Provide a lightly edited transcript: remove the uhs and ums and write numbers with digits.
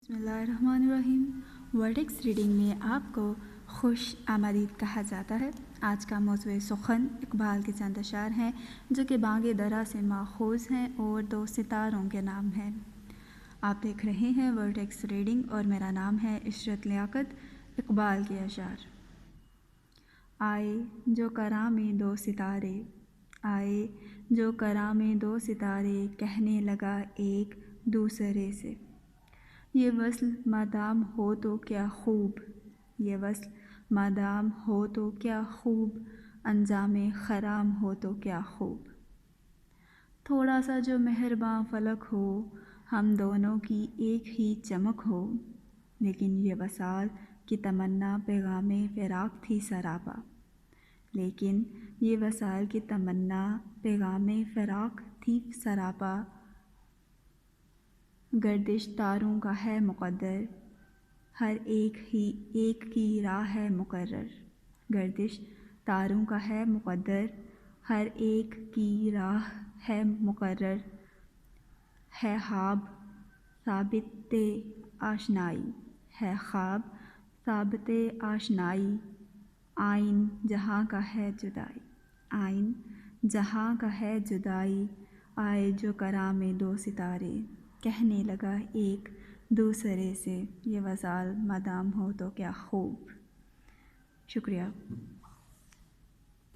बिस्मिल्लाहिर्रहमानिर्रहीम। Vertex reading में आपको खुश आमदीद कहा जाता है। आज का मौज़ूए सुखन इकबाल के चंद अशार हैं जो कि बांगे दरा से माखूज़ हैं और दो सितारों के नाम हैं। आप देख रहे हैं वर्टेक्स रीडिंग और मेरा नाम है इशरत लियाकत। इकबाल के अशार। आए जो करा में दो सितारे, आए जो करा में दो सितारे, कहने लगा एक दूसरे से, ये वस्ल मादाम हो तो क्या खूब, ये वस्ल मादाम हो तो क्या खूब, अंजामे खराम हो तो क्या खूब। थोड़ा सा जो मेहरबान फलक हो, हम दोनों की एक ही चमक हो, लेकिन ये वसाल की तमन्ना पैगामे फ़िराक थी सरापा, लेकिन ये वसाल की तमन्ना पैगामे फ़िराक थी सरापा। गर्दिश तारों का है मुक़द्दर, हर एक की राह है मुकर्रर। गर्दिश तारों का है मुक़द्दर, हर एक की राह है मुकर्रर। है ख्वाब साबिते आशनाई, है ख्वाब साबिते आशनाई। आइन जहाँ का है जुदाई, आइन जहाँ का है जुदाई। आए जो करा में दो सितारे, कहने लगा एक दूसरे से, ये वसाल मादाम हो तो क्या खूब। शुक्रिया।